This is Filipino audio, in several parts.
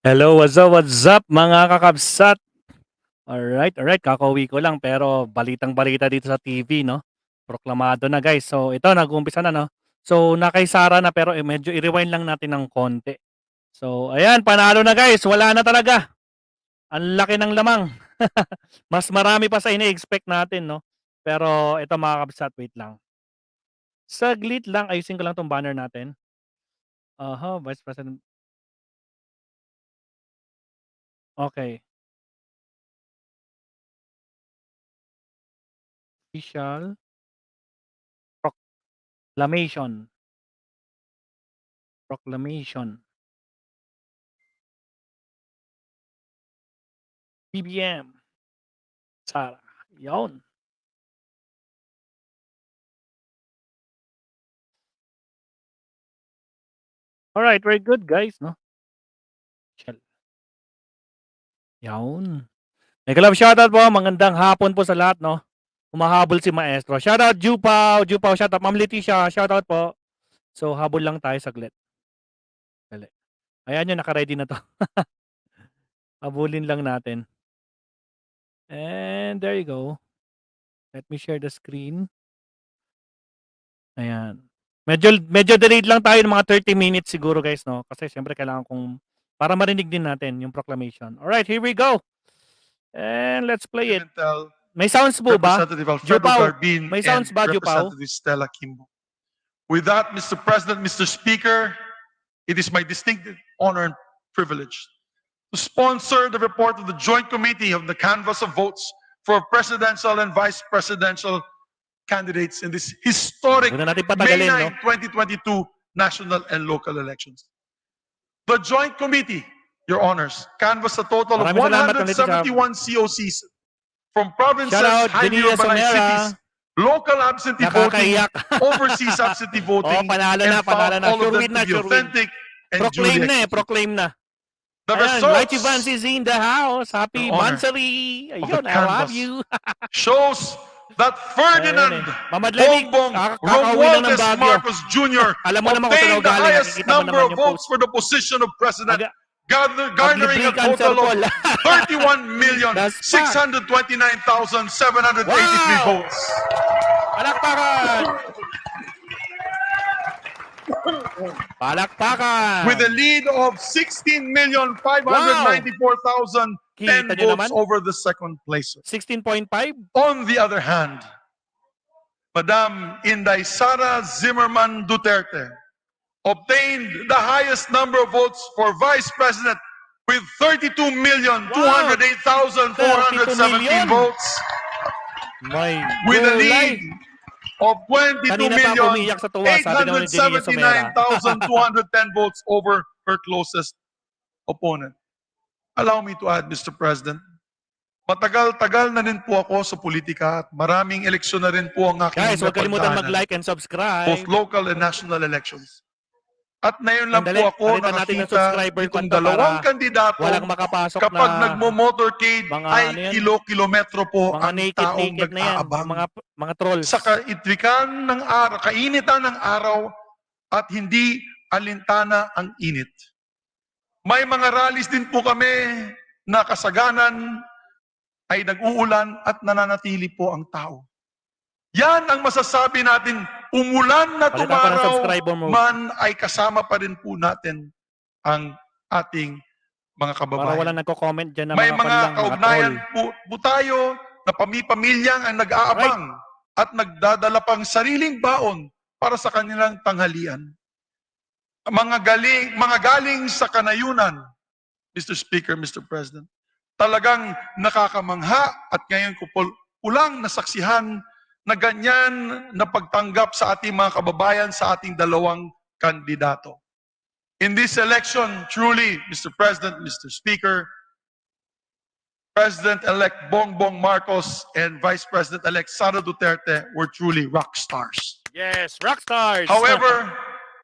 Hello, what's up mga kakabsat? Alright, kakauwi ko lang pero balitang-balita dito sa TV, no? Proklamado na guys. So ito, nag-uumpisa na, no? So nakaisara na pero medyo i-rewind lang natin ng konti. So ayan, panalo na guys. Wala na talaga. Ang laki ng lamang. Mas marami pa sa ine-expect natin, no? Pero ito mga kabsat, wait lang. Saglit lang, ayusin ko lang tong banner natin. Aha, Vice President. Okay. Official Proclamation. Proclamation. Bbm-Sara. Yun. Alright, very good guys, no? Shell. Yun. Mega love shoutout po. Magandang hapon po sa lahat, no? Humahabol si Maestro. Shoutout Jupao. Jupao, shoutout. Ma'am Leticia, shoutout po. So, habol lang tayo saglit. Dali. Ayan yun, naka-ready na to. Habulin lang natin. And there you go. Let me share the screen. Ayan. Medyo delayed lang tayo ng mga 30 minutes siguro guys, no? Kasi syempre kailangan kong para marinig din natin yung proclamation. Alright, here we go. And let's play it. May sounds po ba? Representative Alfredo Jupao. Garbin May sounds and ba, Jupao? Representative Stella Kimbo. With that, Mr. President, Mr. Speaker, it is my distinct honor and privilege to sponsor the report of the Joint Committee of the Canvass of Votes for presidential and vice presidential candidates in this historic Huwag na natin May patagalin, 9, no? 2022 national and local elections. The Joint Committee, Your Honors, canvassed a total of Maraming salamat, Ma'am Leticia. 171 COCs from provinces, Shoutout, highly Janilla urbanized Somera. cities, local absentee voting, Nakakaiyak. overseas absentee voting, panalo and na, panalo found na. all of Sure them win to na, be sure win. authentic and duly Proclaim na executed. proclaim na. The Ayan, results Righty Vance is in the house. Happy Your Honor, Mansari. of the Ayun, I love canvas you. shows that Ferdinand Mamadlenik, Bongbong kakauwi lang ng Romualdez Baguio. Marcos Jr. Alam mo naman kung saan obtained ako the galing. highest Nakikita mo number naman of yung votes post. for the position of president, garnering a Mag-libre cancer total of call. 31,629,783 Wow! votes. Palakpakan! Palakpakan! With a lead of 16,594,010 Kita nyo votes naman? over the second place. 16.5? On the other hand, Madam Inday-Sara Zimmerman Duterte obtained the highest number of votes for vice president with 32,208,417 votes, My with a gulay. lead of Kanina pa ako umiiyak sa tuwa, sabi naman ni Janilla Somera. 879,210 votes over her closest opponent. Allow me to add, Mr. President, matagal-tagal na rin po ako sa politika at maraming eleksyon na rin po ang aking Guys, huwag kalimutan napagdaanan, mag-like and subscribe. both local and national elections. At ngayon lang Sandali, po ako palitan natin ng nakakita subscriber itong kanta dalawang para kandidato walang makapasok kapag na nagmo-motorcade mga ay ano yan, kilo-kilometro po mga ang taong naked na yan, nag-aabang. mga trolls. Sa kaitwikan ng araw, kainitan ng araw at hindi alintana ang init. May mga rallies din po kami na kasaganan ay nag-uulan at nananatili po ang tao. Yan ang masasabi natin, umulan na Palitan ko ng tumaraw subscriber mo. man ay kasama pa rin po natin ang ating mga Para kababayan. walang nagko-comment dyan na May mga mga panlang, mga kaugnayan troll. po tayo na pamilyang ang nag-aabang at nagdadala pang sariling baon para sa kanilang tanghalian. Mga galing sa kanayunan, Mr. Speaker, Mr. President, talagang nakakamangha at ngayon ko pulang nasaksihan na ganyan na pagtanggap sa ating mga kababayan sa ating dalawang kandidato. In this election, truly, Mr. President, Mr. Speaker, President-elect Bongbong Marcos and Vice President-elect Sara Duterte were truly rock stars. Yes, rock stars! However,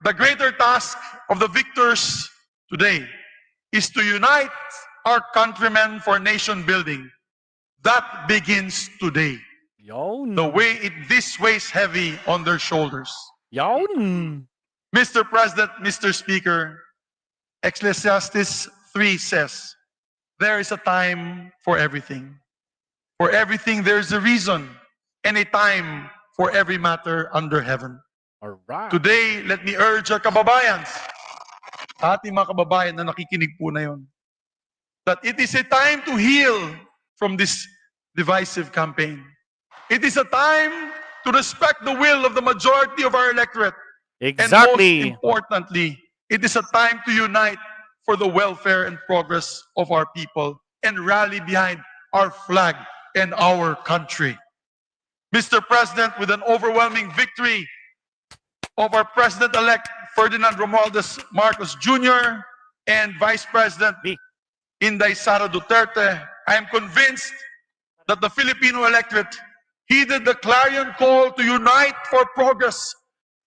the greater task of the victors today is to unite our countrymen for nation building. That begins today. Yun. This weighs heavy on their shoulders. Yun. Mr. President, Mr. Speaker, Ecclesiastes 3 says, there is a time for everything. For everything there is a reason and a time for every matter under heaven. Alright. Today, let me urge our kababayan, ating mga kababayan na nakikinig po na yun, that it is a time to heal from this divisive campaign. It is a time to respect the will of the majority of our electorate. And most Exactly. importantly, it is a time to unite for the welfare and progress of our people and rally behind our flag and our country. Mr. President, with an overwhelming victory of our President-elect Ferdinand Romualdez Marcos Jr. and Vice President B. Bbm-Sara Duterte, I am convinced that the Filipino electorate heeded the clarion call to unite for progress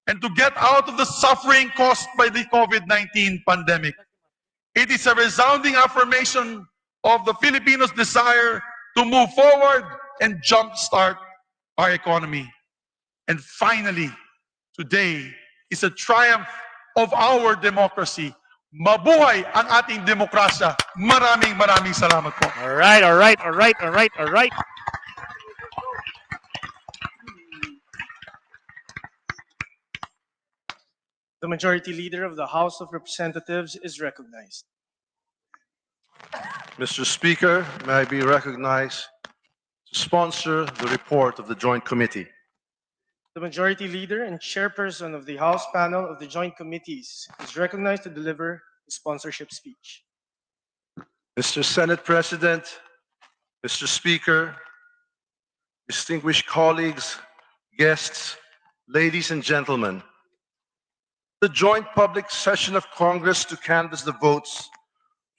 and to get out of the suffering caused by the COVID-19 pandemic. It is a resounding affirmation of the Filipinos' desire to move forward and jumpstart our economy. And finally, today is a triumph of our democracy. Mabuhay ang ating demokrasya. Maraming salamat po. Alright. The Majority Leader of the House of Representatives is recognized. Mr. Speaker, may I be recognized to sponsor the report of the Joint Committee. The Majority Leader and Chairperson of the House Panel of the Joint Committees is recognized to deliver the sponsorship speech. Mr. Senate President, Mr. Speaker, distinguished colleagues, guests, ladies and gentlemen, the joint public session of Congress to canvass the votes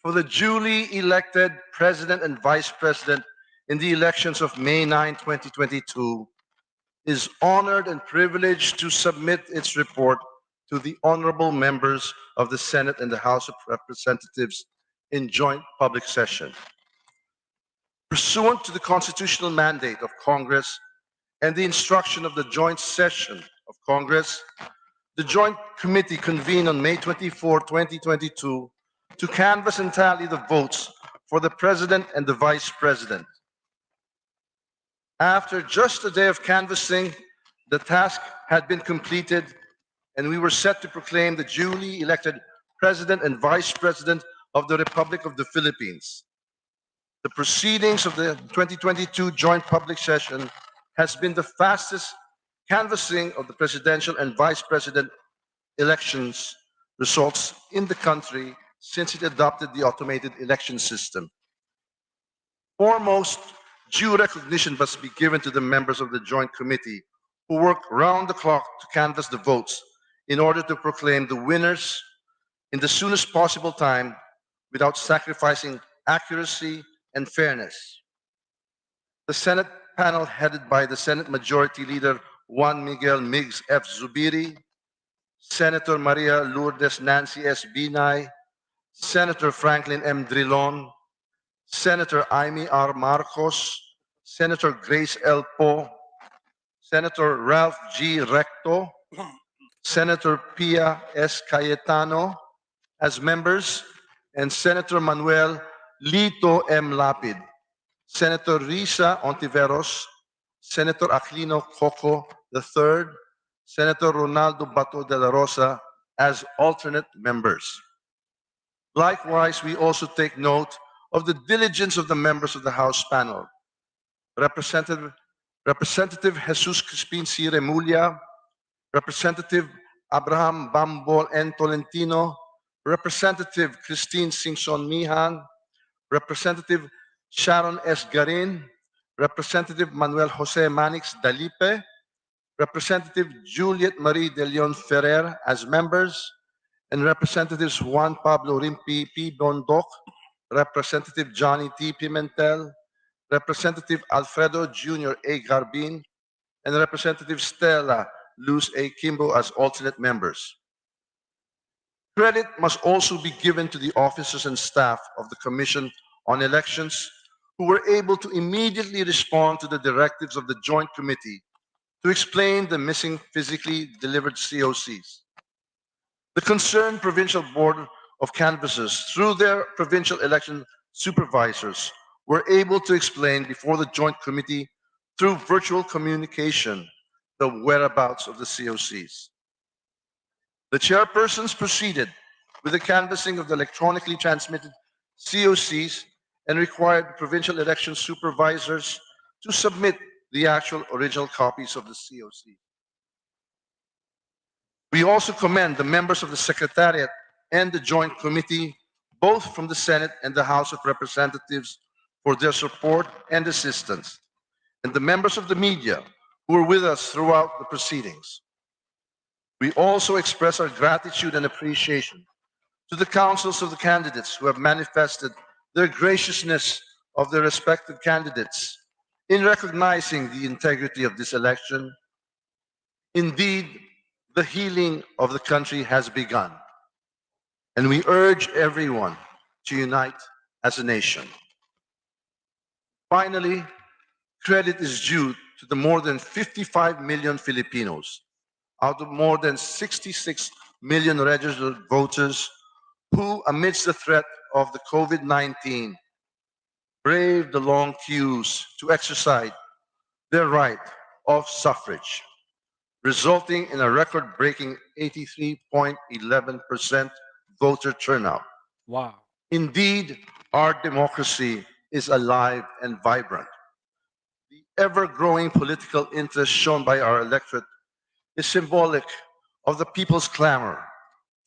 for the duly elected President and Vice President in the elections of May 9, 2022, is honored and privileged to submit its report to the honorable members of the Senate and the House of Representatives in joint public session. Pursuant to the constitutional mandate of Congress and the instruction of the joint session of Congress, the Joint Committee convened on May 24, 2022 to canvass and tally the votes for the President and the Vice President. After just a day of canvassing, the task had been completed and we were set to proclaim the duly elected President and Vice President of the Republic of the Philippines. The proceedings of the 2022 joint public session has been the fastest canvassing of the presidential and vice president elections results in the country since it adopted the automated election system. Foremost, due recognition must be given to the members of the Joint Committee who work round the clock to canvass the votes in order to proclaim the winners in the soonest possible time without sacrificing accuracy and fairness. The Senate panel headed by the Senate Majority Leader Juan Miguel Migs F. Zubiri, Senator Maria Lourdes Nancy S. Binay, Senator Franklin M. Drilon, Senator Amy R. Marcos, Senator Grace L. Poe, Senator Ralph G. Recto, Senator Pia S. Cayetano as members, and Senator Manuel Lito M. Lapid, Senator Risa Ontiveros, Senator Aquilino Coco III, Senator Ronaldo Bato de la Rosa as alternate members. Likewise, we also take note of the diligence of the members of the House panel. Representative Jesus Crispin C. Remulla, Representative Abraham Bambol N. Tolentino, Representative Christine Singson Mihan, Representative Sharon S. Garin, Representative Manuel Jose Manix Dalipe, Representative Juliet Marie de Leon Ferrer as members, and Representatives Juan Pablo Rimpi P. Bondoc, Representative Johnny T. Pimentel, Representative Alfredo Jr. A. Garbin, and Representative Stella Luz A. Kimbo as alternate members. Credit must also be given to the officers and staff of the Commission on Elections who were able to immediately respond to the directives of the Joint Committee to explain the missing physically delivered COCs. The concerned Provincial Board of canvassers through their provincial election supervisors were able to explain before the Joint Committee through virtual communication the whereabouts of the COCs. The chairpersons proceeded with the canvassing of the electronically transmitted COCs and required provincial election supervisors to submit the actual original copies of the COC. We also commend the members of the Secretariat and the Joint Committee, both from the Senate and the House of Representatives, for their support and assistance, and the members of the media who were with us throughout the proceedings. We also express our gratitude and appreciation to the councils of the candidates who have manifested their graciousness of their respective candidates in recognizing the integrity of this election. Indeed, the healing of the country has begun, and we urge everyone to unite as a nation. Finally, credit is due to the more than 55 million Filipinos out of more than 66 million registered voters who, amidst the threat of the COVID-19, braved the long queues to exercise their right of suffrage, resulting in a record-breaking 83.11% voter turnout. Wow. Indeed, our democracy is alive and vibrant. The ever-growing political interest shown by our electorate is symbolic of the people's clamor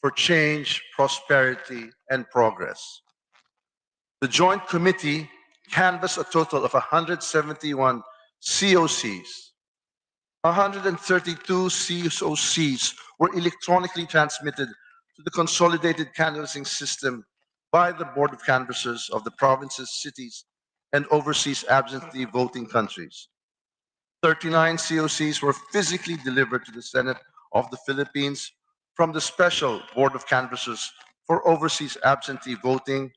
for change, prosperity, and progress. The Joint Committee canvassed a total of 171 COCs. 132 COCs were electronically transmitted to the consolidated canvassing system by the Board of Canvassers of the provinces, cities, and overseas absentee voting countries. 39 COCs were physically delivered to the Senate of the Philippines from the Special Board of Canvassers for overseas absentee voting,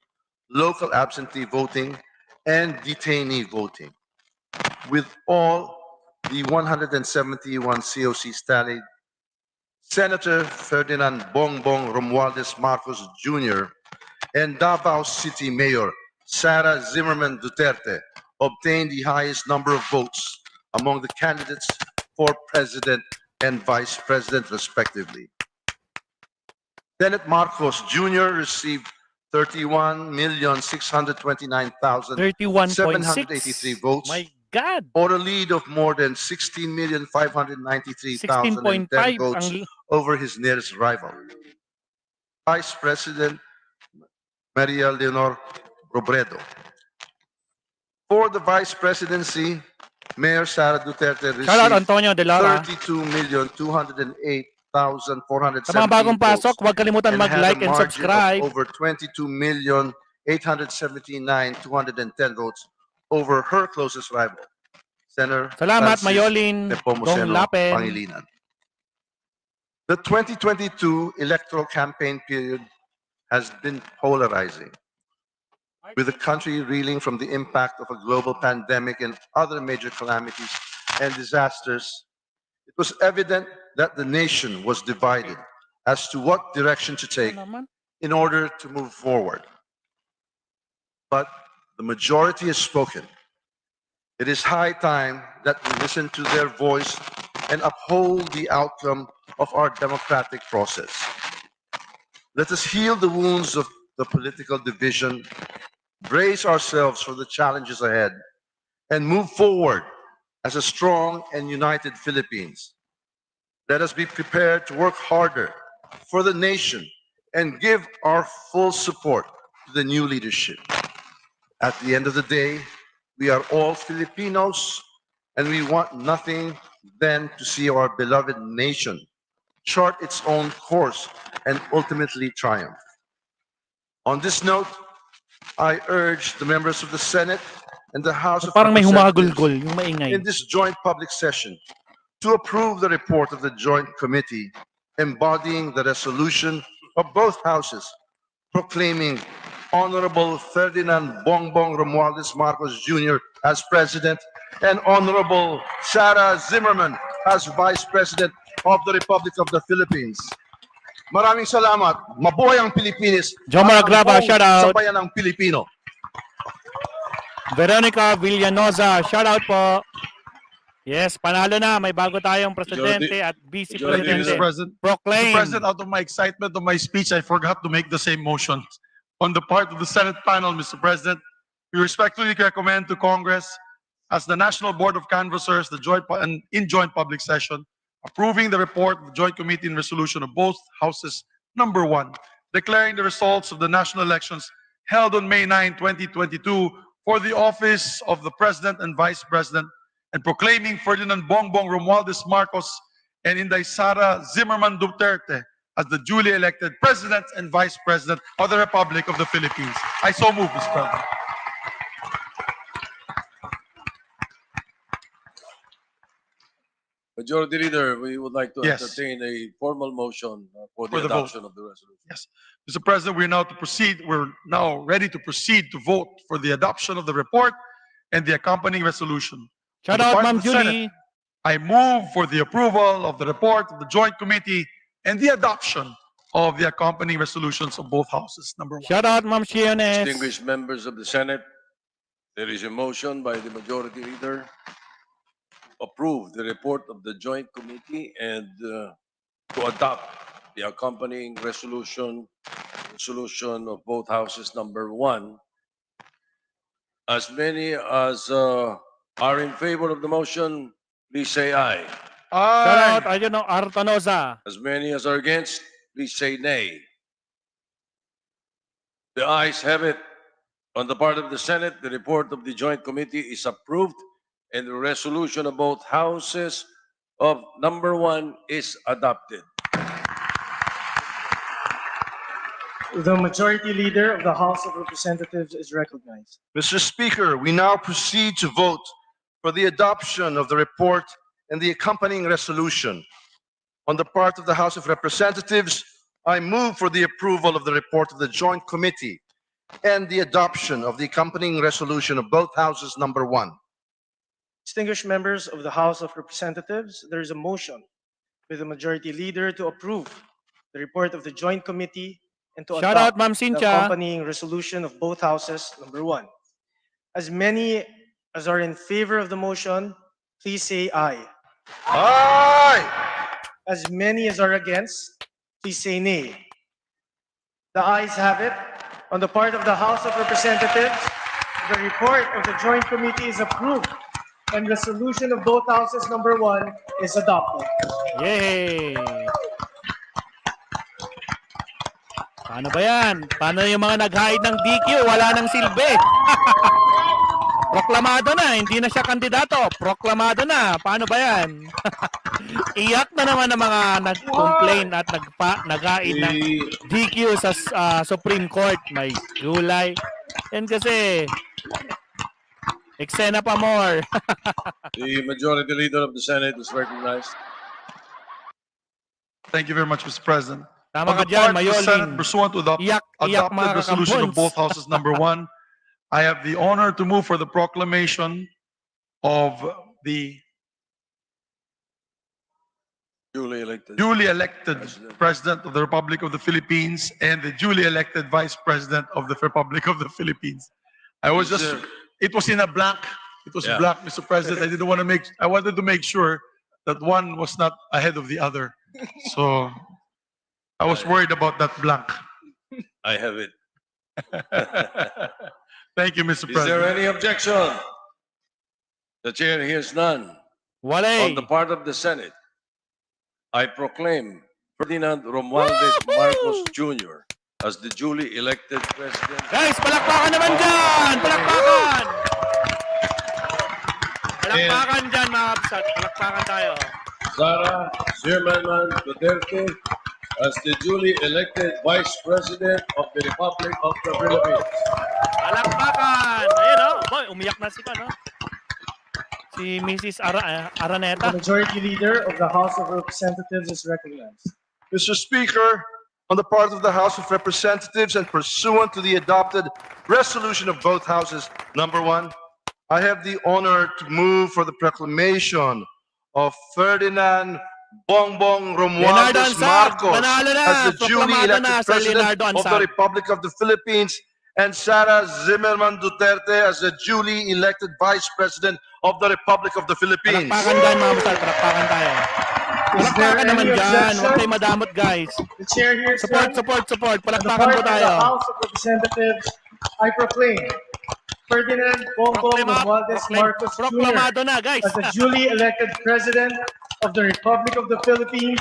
local absentee voting, and detainee voting. With all the 171 COCs tallied, Senator Ferdinand Bongbong Romualdez Marcos Jr. and Davao City Mayor Sara Zimmerman Duterte obtained the highest number of votes among the candidates for president and vice president, respectively. Senate Marcos Jr. received 31,629,783 31.6. votes, My God. or a lead of more than 16,593,010 16.5 votes over his nearest rival. Vice President Maria Leonor Robredo. For the vice presidency, Mayor Sara Duterte Shout out received Antonio De Lara. 32,208,417 Sa mga bagong pasok, votes huwag kalimutan and had a mag-like and margin subscribe. of over 22,879,210 votes over her closest rival, Senator Salamat, Francis Mayolin, Nepomuceno Dong Lapen. Pangilinan. The 2022 electoral campaign period has been polarizing, with the country reeling from the impact of a global pandemic and other major calamities and disasters. It was evident that the nation was divided as to what direction to take in order to move forward. But the majority has spoken. It is high time that we listen to their voice and uphold the outcome of our democratic process. Let us heal the wounds of the political division, brace ourselves for the challenges ahead, and move forward as a strong and united Philippines. Let us be prepared to work harder for the nation and give our full support to the new leadership. At the end of the day, we are all Filipinos, and we want nothing than to see our beloved nation chart its own course and ultimately triumph. On this note, I urge the members of the Senate and the House of Parang may Representatives humagulgol, yung maingay. in this joint public session to approve the report of the Joint Committee embodying the resolution of both houses proclaiming Honorable Ferdinand Bongbong Romualdez Marcos Jr. as President and Honorable Sara Zimmerman as Vice President of the Republic of the Philippines. Maraming salamat. Mabuhay ang Pilipinas. Jomar at ang Agrava, buong shout out. Sambayan ng Pilipino. Veronica Villanoza, shout out po. Yes, panalo na. May bago tayong presidente at vice Thank you, presidente. Mr. President. Mr. Proclaim. President, out of my excitement of my speech, I forgot to make the same motion. On the part of the Senate panel, Mr. President, we respectfully recommend to Congress, as the National Board of Canvassers, in joint public session, approving the report of the Joint Committee and Resolution of both Houses, number 1, declaring the results of the national elections held on May 9, 2022, for the office of the President and Vice President, and proclaiming Ferdinand Bongbong Romualdez Marcos and Inday-Sara Zimmerman Duterte as the duly elected President and Vice President of the Republic of the Philippines. I so move, Mr. President. Majority Leader, we would like to Yes. entertain a formal motion for For the the vote. adoption of the resolution. Yes. Mr. President, we're now ready to proceed to vote for the adoption of the report and the accompanying resolution. Shout On the out, part of Ma'am the Julie. Senate, I move for the approval of the report of the Joint Committee and the adoption of the accompanying resolutions of both houses. Number 1. Shout out, Ma'am Shiones. Distinguished members of the Senate, there is a motion by the Majority Leader to approve the report of the Joint Committee and to adopt the accompanying resolution of both houses, number 1. As many as are in favor of the motion, please say aye. Shout out, Artanoza. As many as are against, please say nay. The ayes have it. On the part of the Senate, the report of the Joint Committee is approved and the resolution of both houses of number 1 is adopted. The Majority Leader of the House of Representatives is recognized. Mr. Speaker, we now proceed to vote for the adoption of the report and the accompanying resolution. On the part of the House of Representatives, I move for the approval of the report of the Joint Committee and the adoption of the accompanying resolution of both houses, number 1. Distinguished members of the House of Representatives, there is a motion with the Majority Leader to approve the report of the Joint Committee and to Shout out, adopt Ma'am the Cynthia. accompanying resolution of both houses, number 1. As many as are in favor of the motion, please say aye. Aye! As many as are against, please say nay. The ayes have it. On the part of the House of Representatives, the report of the Joint Committee is approved and resolution of both houses, number 1, is adopted. Yay! Paano ba yan? Paano yung mga nag-hide ng DQ? Wala nang silbi. Proklamado na, hindi na siya kandidato. Proklamado na. Paano ba yan? Iyak na naman ang mga nag-complain at nag-hide ng DQ sa Supreme Court. May gulay. Yan kasi, eksena pa more. The Majority Leader of the Senate is recognized. Thank you very much, Mr. President. Tama On ka the dyan, part of the Senate, Mayoling. pursuant to the Iyak mga adopted resolution of kakampons. both houses, number 1, I have the honor to move for the proclamation of the Duly elected. duly elected President of the Republic of the Philippines and the duly elected Vice President of the Republic of the Philippines. It was in a blank. It was Yeah. blank, Mr. President. I wanted to make sure that one was not ahead of the other. So I was worried about that blank. I have it. Thank you, Mr. Is there President. any objection? The chair hears none. Walay. On the part of the Senate, I proclaim Ferdinand Romualdez Marcos Jr. as the duly elected President. Guys, palakpakan naman dyan! Palakpakan! Palakpakan dyan, mga kapsat. Palakpakan tayo. Sara Zimmerman Duterte as the duly elected Vice President of the Republic of the Philippines. Palakpakan! Ayun, oh. Boy, umiyak na si Mrs. Araneta. The Majority Leader of the House of Representatives is recognized. Mr. Speaker, on the part of the House of Representatives and pursuant to the adopted resolution of both houses, number 1, I have the honor to move for the proclamation of Ferdinand Bongbong Leonardo Romualdez Ansar, Marcos panalo na, as the duly proklamado elected na Sir President Leonardo of the Ansar. Republic of the Philippines, and Sara Zimmerman Duterte as the duly elected Vice President of the Republic of the Philippines. Palakpakan dyan mga masal, palakpakan tayo. Is there Palakpakan naman any dyan, huwag kayo objection? madamot guys. The chair hears Support, none. support, support, On the palakpakan part po of the tayo. House of Representatives, I proclaim Ferdinand Bongbong Romualdez Marcos Jr. Proklamado na guys. as the duly elected President of the Republic of the Philippines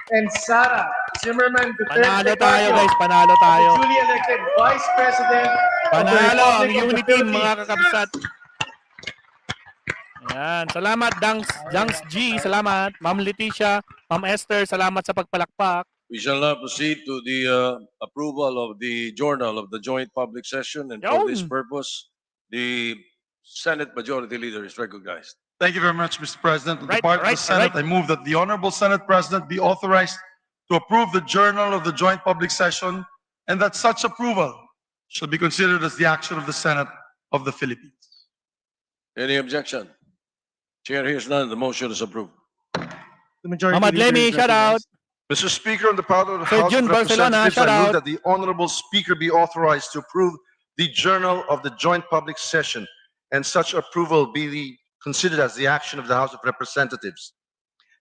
and Sara Zimmerman Panalo Duterte tayo Carpio guys, panalo as tayo. the duly elected Vice President of the Panalo ang Republic of the unity mga Philippines. kakabsat. Ayan, salamat Dangs G, salamat. Ma'am Leticia, Ma'am Esther, salamat sa pagpalakpak. We shall now proceed to the approval of the journal of the joint public session, and for this Yun. purpose, the Senate Majority Leader is recognized. Thank you very much, Mr. President. On the Right, part of right, the Senate, I move that the Honorable Senate President be authorized to approve the Journal of the Joint Public Session and that such approval shall be considered as the action of the Senate of the Philippines. Any objection? Chair hears none. The motion is approved. The majority Ahmad leader Lemi, is shout out. recognized. Mr. Speaker, on the part of the Sir House Jun of Barcelona, Representatives, shout I move out. that the Honorable Speaker be authorized to approve the Journal of the Joint Public Session, and such approval be considered as the action of the House of Representatives.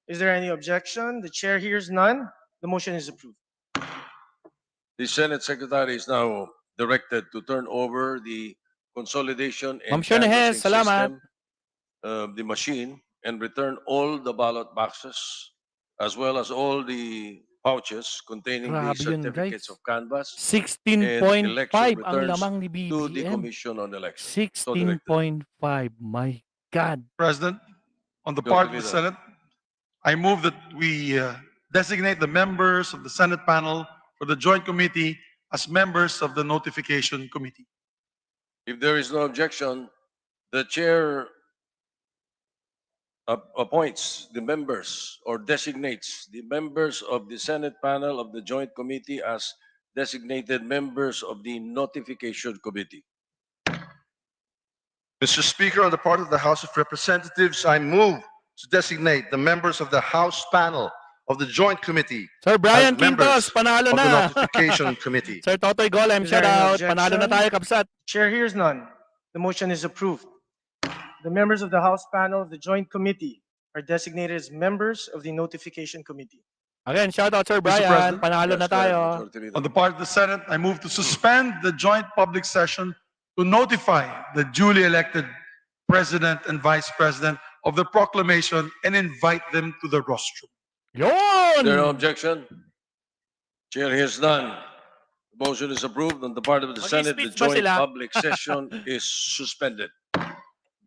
Is there any objection? The chair hears none. The motion is approved. The Senate Secretary is now directed to turn over the consolidation Ma'am and Shonehes, canvassing salamat. system of the machine and return all the ballot boxes as well as all the pouches containing the Grabe yun, certificates guys. of canvass 16.5 ang returns lamang ni to the BBM. Commission on Election. So directed. 16.5. My God. President, on the Go part to of the leader. Senate, I move that we designate the members of the Senate panel for the Joint Committee as members of the Notification Committee. If there is no objection, the chair appoints the members or designates the members of the Senate panel of the Joint Committee as designated members of the Notification Committee. Mr. Speaker, on the part of the House of Representatives, I move to designate the members of the House panel of the Joint Committee Sir Brian as members Quintos, panalo of the na. Notification Committee. Sir Totoy Golem, Is there shout any out. Panalo na objection? tayo, kapsat. Chair hears none. The motion is approved. The members of the House panel of the Joint Committee are designated as members of the Notification Committee. Again, shout out Sir Brian. President. Panalo na Yes, go ahead, tayo. Majority Leader. On the part of the Senate, I move to suspend the joint public session to notify the duly elected President and Vice President of the proclamation and invite them to the rostrum. Yun! There no objection? Chair hears none. The motion is approved on the part of the Senate. The Mag-speech ba joint sila? public session is suspended.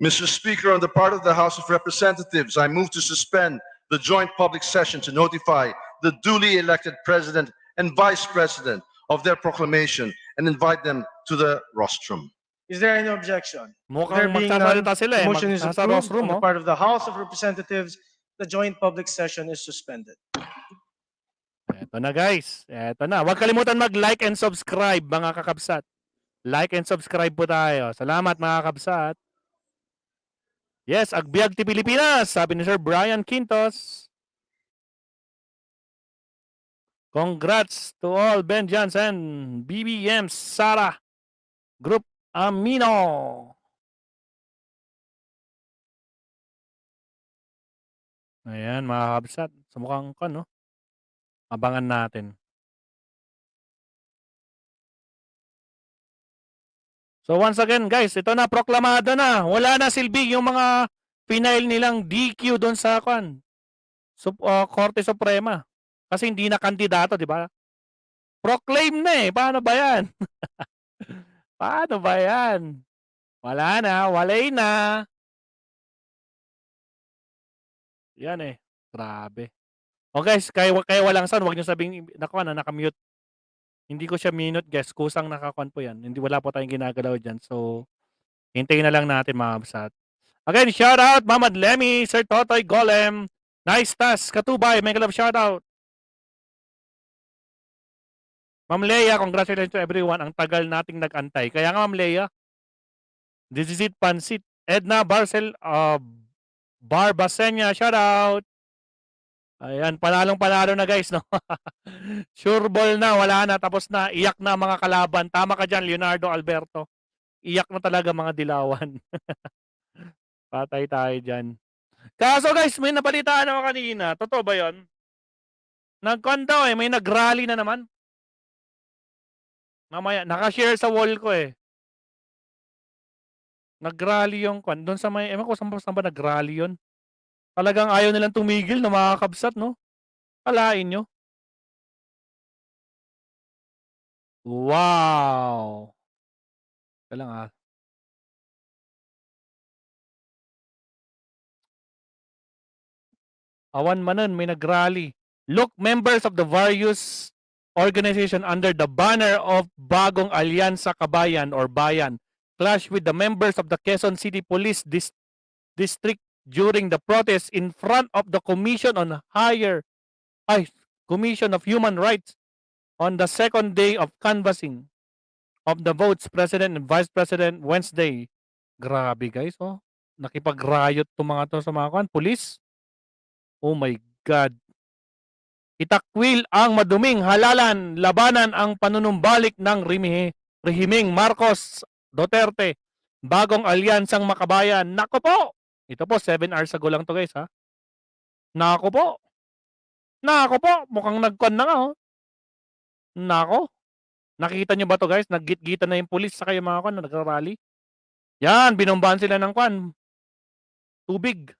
Mr. Speaker, on the part of the House of Representatives, I move to suspend the joint public session to notify the duly elected President and Vice President of their proclamation and invite them to the rostrum. Is there any objection? There Mukhang being none, magsasalita sila the eh. motion is Magsasa approved. rostrum, On the oh. part of the House of Representatives, the joint public session is suspended. Eto na guys. Eto na. Huwag kalimutan mag-like and subscribe mga kakabsat. Like and subscribe po tayo. Salamat mga kakabsat. Yes, Agbiag ti Pilipinas, sabi ni Sir Brian Quintos. Congrats to all Ben Johnson, Bbm-Sara, Group Amino. Ayan mga kakabsat. Sa mukhang ko, no? Abangan natin. So once again guys, ito na, proklamado na. Wala na silbi yung mga final nilang DQ doon sa Korte Suprema. Kasi hindi na kandidato, di ba? Proclaim na eh. Paano ba yan? Paano ba yan? Wala na, walay na. Yan eh. Grabe. O guys, kaya walang sound, huwag niyo sabing nakamute. Hindi ko siya minute guys, kusang nakakuan po yan. Hindi, wala po tayong ginagalaw dyan. So, hintayin na lang natin mga kabsat. Again, shout out Mamad Lemmy, Sir Totoy Golem, Nice Task, Katubay, mega love shout out. Ma'am Leia, congratulations to everyone. Ang tagal nating nag-antay. Kaya nga Ma'am Leia, this is it, Pansit. Edna Barbasenya, shout out. Ayan, panalong-panalo na guys, no? Sure ball na, wala na, tapos na. Iyak na mga kalaban. Tama ka dyan, Leonardo Alberto. Iyak na talaga mga dilawan. Patay tayo dyan. Kaso guys, may nabalitaan ako kanina. Totoo ba yun? Nagkuhan daw may nag-rally na naman. Mamaya, nakashare sa wall ko eh. Nag-rally yung kwan. Doon sa may, ewan ko saan ba nag-rally yun. Talagang ayaw nilang tumigil na mga kabsat, no? Kalain nyo. Wow! Ito lang ah. Awan manon, may nag-rally. Look, members of the various organization under the banner of Bagong Alyansa Kabayan or Bayan clash with the members of the Quezon City Police District during the protest in front of the Commission of Human Rights on the second day of canvassing of the votes, President and Vice President Wednesday. Grabe guys, oh. Nakipag-riot to mga to sa mga police. Oh my God. Itakwil ang maduming halalan, labanan ang panunumbalik ng rehimeng Marcos Duterte. Bagong alyansang makabayan. Nako po! Ito po, 7 hours ago lang to guys ha. Nako po! Nako po! Mukhang nagkon na nga oh. Nako! Nakita nyo ba to guys? Naggit-gitan na yung pulis sa kayo mga kwan na nagrarally. Yan, binombahan sila ng kwan. Tubig.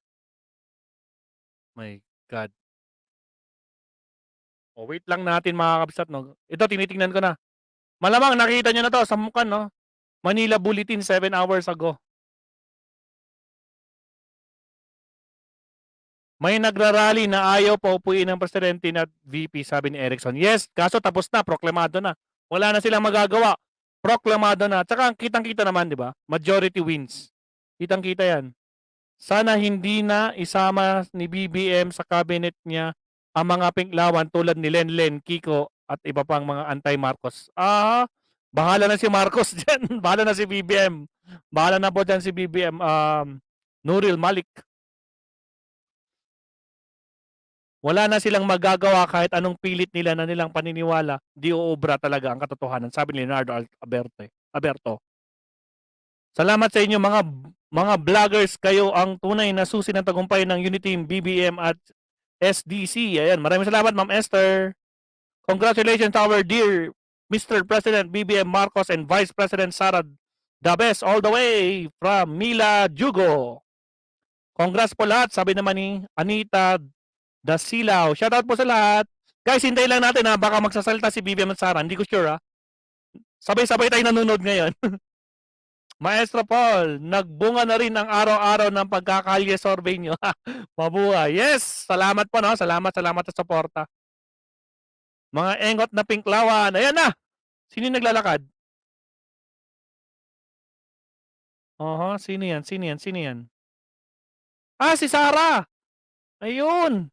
My God. O wait lang natin mga kabsat no. Ito tinitingnan ko na. Malamang nakita nyo na to sa mukha no. Manila Bulletin 7 hours ago. May nagrarally na ayaw paupuin ng presidente at VP, sabi ni Erickson. Yes, kaso tapos na, proklamado na. Wala na silang magagawa. Proklamado na. Tsaka kitang-kita naman, di ba? Majority wins. Kitang-kita yan. Sana hindi na isama ni BBM sa cabinet niya ang mga pinklawan tulad ni Lenlen, Kiko at iba pang mga anti-Marcos. Bahala na si Marcos dyan. Bahala na si BBM. Bahala na po dyan si BBM. Nuril Malik. Wala na silang magagawa kahit anong pilit nila na nilang paniniwala, di uubra talaga ang katotohanan, sabi ni Leonardo Alberto. Salamat sa inyo mga vloggers, kayo ang tunay na susi ng tagumpay ng Unity Team, BBM at SDC. Ayan, maraming salamat Ma'am Esther. Congratulations to our dear Mr. President BBM Marcos and Vice President Sara, the best all the way from Mila Jugo. Congrats po lahat, sabi naman ni Anita Dasilaw. Shoutout po sa lahat. Guys, hintay lang natin ha. Baka magsasalita si BBM at Sara. Hindi ko sure ha. Sabay-sabay tayo nanonood ngayon. Maestro Paul, nagbunga na rin ang araw-araw ng pagkakalye survey nyo. Mabuhay. Yes! Salamat po no. Salamat sa suporta. Mga engot na pinklawan. Ayan na! Sino yung naglalakad? Sino yan? Si Sara! Ayun!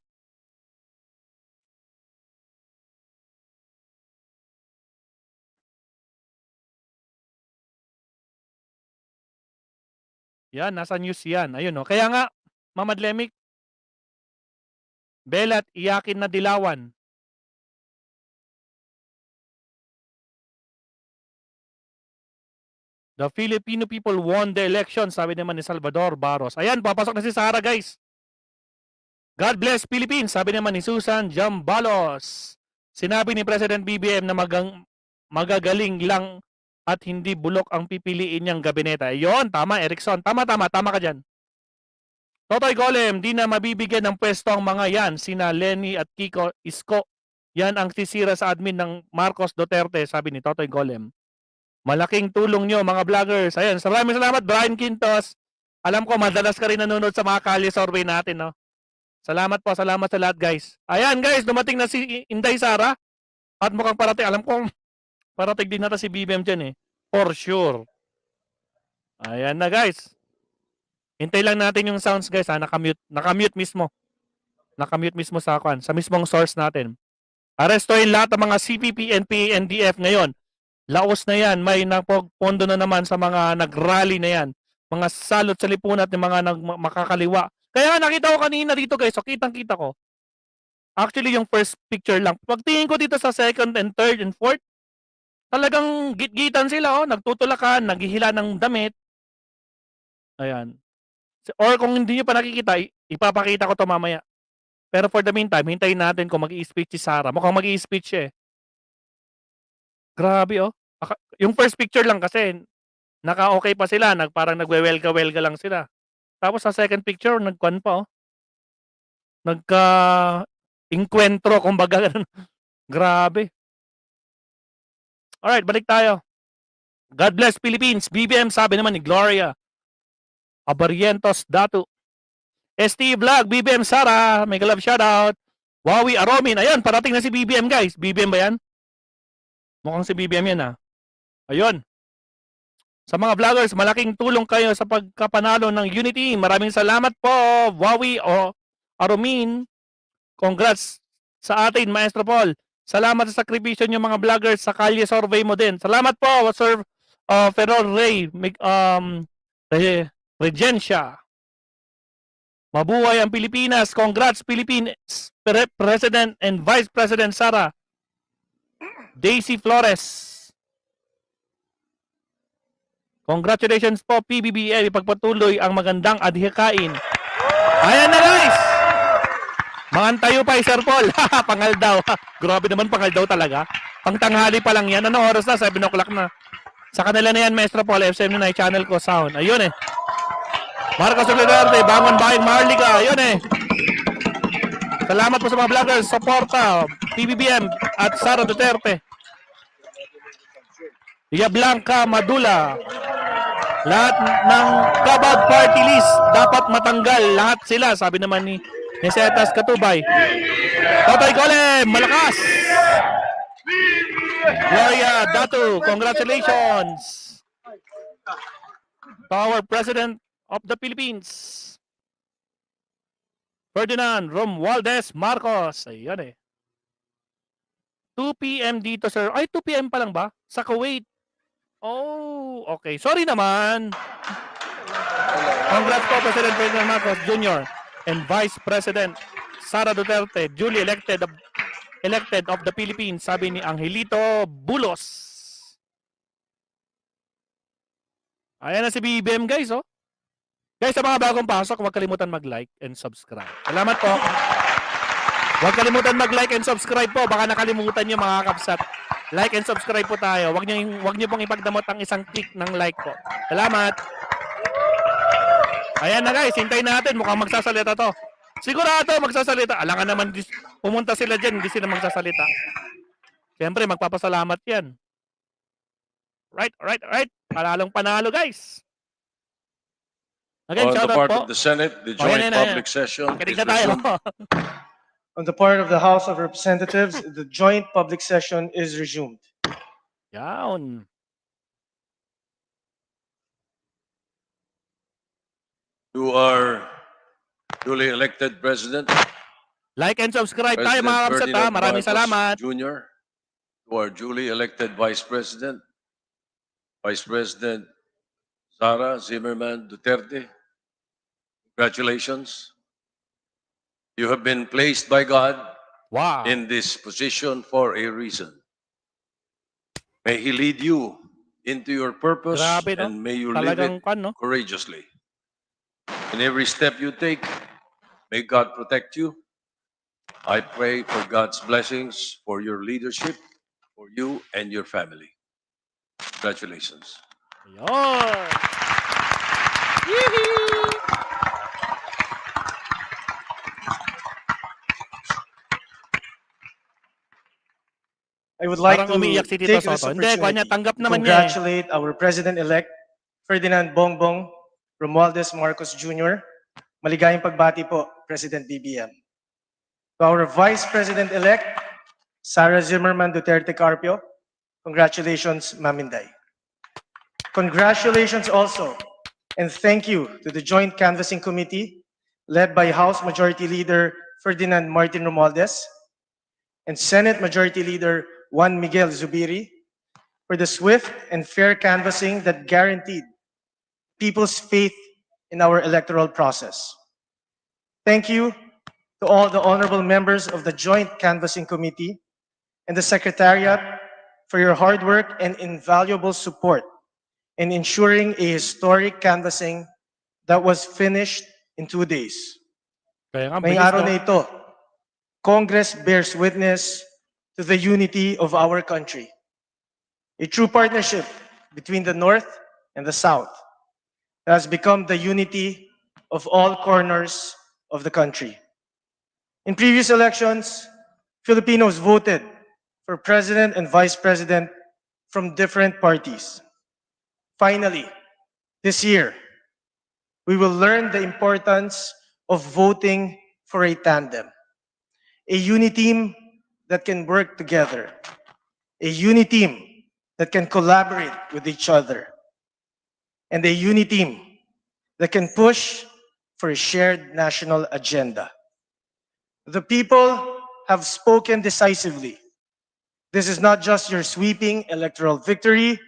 Yan, nasa news yan. Ayun no. Kaya nga, Mamadlemik, Belat, iyakin na dilawan. The Filipino people won the election, sabi naman ni Salvador Barros. Ayan, papasok na si Sara guys. God bless Philippines, sabi naman ni Susan Jambalos. Sinabi ni President BBM na magagaling lang at hindi bulok ang pipiliin niyang gabinete. Ayun, tama Erickson. Tama ka dyan. Totoy Golem, di na mabibigyan ng pwesto ang mga yan. Sina Lenny at Kiko Isko. Yan ang sisira sa admin ng Marcos Duterte, sabi ni Totoy Golem. Malaking tulong nyo mga vloggers. Ayan, maraming salamat Brian Quintos. Alam ko madalas ka rin nanonood sa mga kalye survey natin, no? Salamat sa lahat guys. Ayan guys, dumating na si Inday Sara. At mukhang parating, alam ko, parating din nata si BBM dyan eh. For sure. Ayan na guys. Hintay lang natin yung sounds guys ha. Nakamute mismo. Nakamute mismo sa mismong source natin. Arestohin lahat ng mga CPP, NPA, NDF ngayon. Laos na yan. May pondo na naman sa mga nag-rally na yan. Mga salot sa lipunat ng mga makakaliwa. Kaya nakita ko kanina dito guys. So kitang-kita ko. Actually, yung first picture lang. Pagtingin ko dito sa second and third and fourth, talagang gitgitan sila, oh. Nagtutulakan, naghihila ng damit. Ayan. Or kung hindi nyo pa nakikita, ipapakita ko to mamaya. Pero for the meantime, hintayin natin kung mag-i-speech si Sara. Mukhang mag-i-speech siya eh. Grabe oh. Yung first picture lang kasi, naka-okay pa sila. Parang nagwe-welga-welga lang sila. Tapos sa second picture, nagkwan pa oh. Nagka-inkwentro, kumbaga. Grabe. Alright, balik tayo. God bless Philippines. BBM sabi naman ni Gloria. Abarientos Datu. ST Vlog, Bbm-Sara. Mega love shoutout. Wawi Aromin. Ayun, parating na si BBM guys. BBM ba yan? Mukhang si BBM yan ah. Ayun. Sa mga vloggers, malaking tulong kayo sa pagkapanalo ng Unity. Maraming salamat po, Wawi o Aromin. Congrats sa atin, Maestro Paul. Salamat sa sakripisyo niyo mga vloggers sa kalye survey mo din. Salamat po, Sir Ferrol Ray, Regencia. Mabuhay ang Pilipinas. Congrats, Philippines President and Vice President Sara. Daisy Flores. Congratulations po, PBBM. Ipagpatuloy ang magandang adhikain. Ayan na guys! Mangantayo pa Sir Paul. Pangal daw. Grabe naman, pangal daw talaga. Pangtanghali pa lang yan. Ano oras na? 7 o'clock na. Sa kanila na yan, Maestro Paul. FM na channel ko, sound. Ayun eh. Marcos Duterte, Bangon Bayang Maharlika. Ayun eh. Salamat po sa mga vloggers. Suporta. PBBM at Sara Duterte. Iya Blanca Madula. Lahat ng kabag party list dapat matanggal. Lahat sila. Sabi naman ni Nesetas Katubay. Totoy Kole, malakas. Gloria Datu, congratulations. To our President of the Philippines. Ferdinand Romualdez Marcos. Ayun eh. 2 p.m. dito, sir. Ay, 2 p.m. pa lang ba? Sa Kuwait. Oh, okay. Sorry naman. Congrats po, President Ferdinand Marcos Jr. and Vice President Sara Duterte, duly elected of the Philippines, sabi ni Angelito Bulos. Ayan na si BBM guys, oh. Guys, sa mga bagong pasok, huwag kalimutan mag-like and subscribe. Salamat po. Huwag kalimutan mag-like and subscribe po. Baka nakalimutan nyo mga kapsat. Like and subscribe po tayo. Huwag nyo pong ipagdamot ang isang click ng like po. Salamat. Ayan na guys, hintayin natin. Mukhang magsasalita to. Sigurado magsasalita. Alangan naman pumunta sila dyan, hindi sila magsasalita. Siyempre, magpapasalamat yan. Right. Panalong panalo guys. Again, On the shout out part po. of the Senate, the joint public session Makinig is na tayo. resumed. On the part of the House of Representatives, the joint public session is resumed. Yan. To our duly elected President, Like and subscribe tayo President mga kapsat ha. Ferdinand Maraming Marcos salamat. Jr., to our duly elected Vice President, Vice President Sara Zimmerman Duterte, congratulations. You have been placed by God Wow. in this position for a reason. May He lead you into your purpose Grabe, no? and may you live Talagang it kan, no? courageously. In every step you take, may God protect you. I pray for God's blessings for your leadership, for you and your family. Congratulations. Ayun. Yee-hee! I would like Parang to umiiyak si Tito take this Soto. Hindi, kanya opportunity tanggap to naman niya eh. congratulate our President-elect Ferdinand Bongbong Romualdez Marcos Jr. Maligayang pagbati po, President BBM. To our Vice President-elect Sara Zimmerman Duterte Carpio, congratulations, Maminday. Congratulations also, and thank you to the Joint Canvassing Committee led by House Majority Leader Ferdinand Martin Romualdez and Senate Majority Leader Juan Miguel Zubiri for the swift and fair canvassing that guaranteed people's faith in our electoral process. Thank you to all the honorable members of the Joint Canvassing Committee and the Secretariat for your hard work and invaluable support in ensuring a historic canvassing that was finished in 2 days. Kaya nga, Ngayong bilis, araw no? na ito, Congress bears witness to the unity of our country. A true partnership between the North and the South has become the unity of all corners of the country. In previous elections, Filipinos voted for president and vice president from different parties. Finally, this year, we will learn the importance of voting for a tandem, a uniteam that can work together, a uniteam that can collaborate with each other, and a uniteam that can push for a shared national agenda. The people have spoken decisively. This is not just your sweeping electoral victory.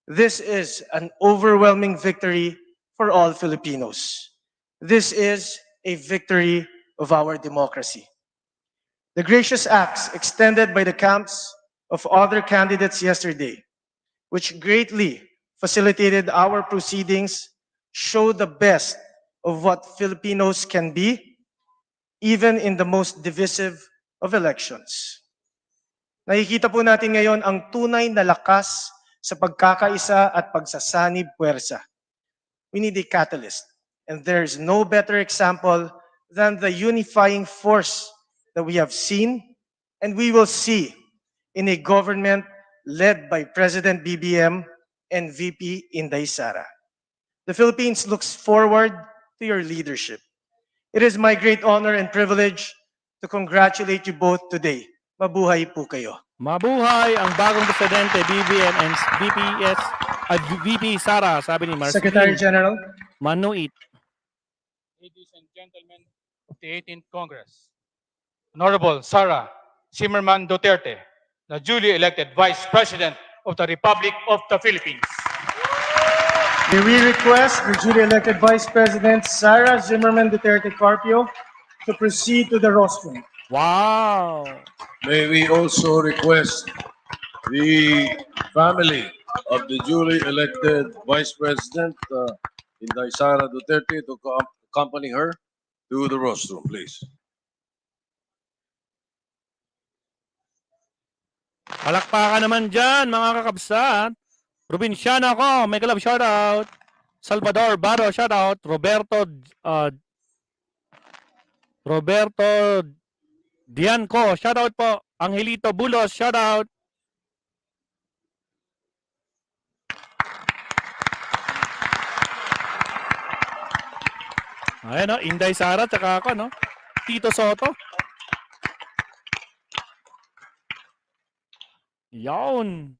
This is an overwhelming victory for all Filipinos. This is a victory of our democracy. The gracious acts extended by the camps of other candidates yesterday, which greatly facilitated our proceedings, show the best of what Filipinos can be, even in the most divisive of elections. Nakikita po natin ngayon ang tunay na lakas sa pagkakaisa at pagsasanib puwersa. We need a catalyst, and there is no better example than the unifying force that we have seen and we will see in a government led by President BBM and VP Inday-Sara. The Philippines looks forward to your leadership. It is my great honor and privilege to congratulate you both today. Mabuhay po kayo. Mabuhay ang bagong presidente, BBM and VP Sara, sabi ni Secretary Marceline General. Manuit. Ladies and gentlemen of the 18th Congress, Honorable Sara Zimmerman Duterte, the duly elected Vice President of the Republic of the Philippines. May we request the duly elected Vice President Sara Zimmerman Duterte Carpio to proceed to the rostrum. Wow! May we also request the family of the duly elected Vice President, Inday-Sara Duterte, to accompany her to the rostrum, please. Palakpakan naman dyan, mga kakabsat. Probinsyano ako, may kalab shoutout. Salvador Baro, shoutout. Roberto Dianco, shoutout po. Angelito Bulos, shoutout. Ayan, no? Inday-Sara, tsaka ako, no? Tito Soto. Yawn.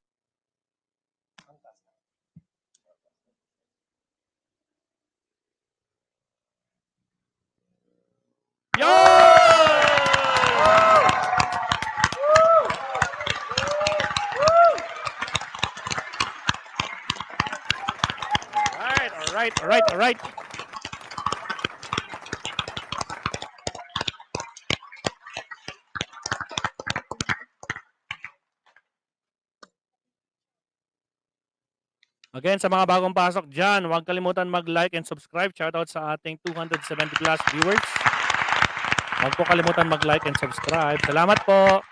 All right. Again, sa mga bagong pasok dyan, huwag kalimutan mag-like and subscribe. Shoutout sa ating 270 plus viewers. Huwag po kalimutan mag-like and subscribe. Salamat po.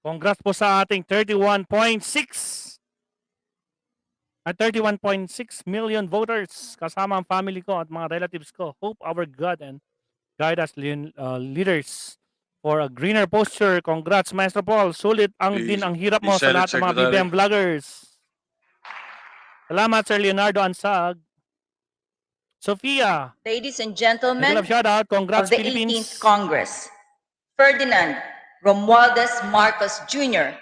Congrats po sa ating 31.6 at 31.6 million voters kasama ang family ko at mga relatives ko. Hope our God and guide us leaders for a greener posture. Congrats, Maestro Paul. Sulit din ang hirap mo sa Senate lahat ng mga Secretary. BBM vloggers. Salamat, Sir Leonardo Ansag. Sophia, Ladies and make a gentlemen love shout out. of Congrats, the Philippines. 18th Congress, Ferdinand Romualdez Marcos Jr.,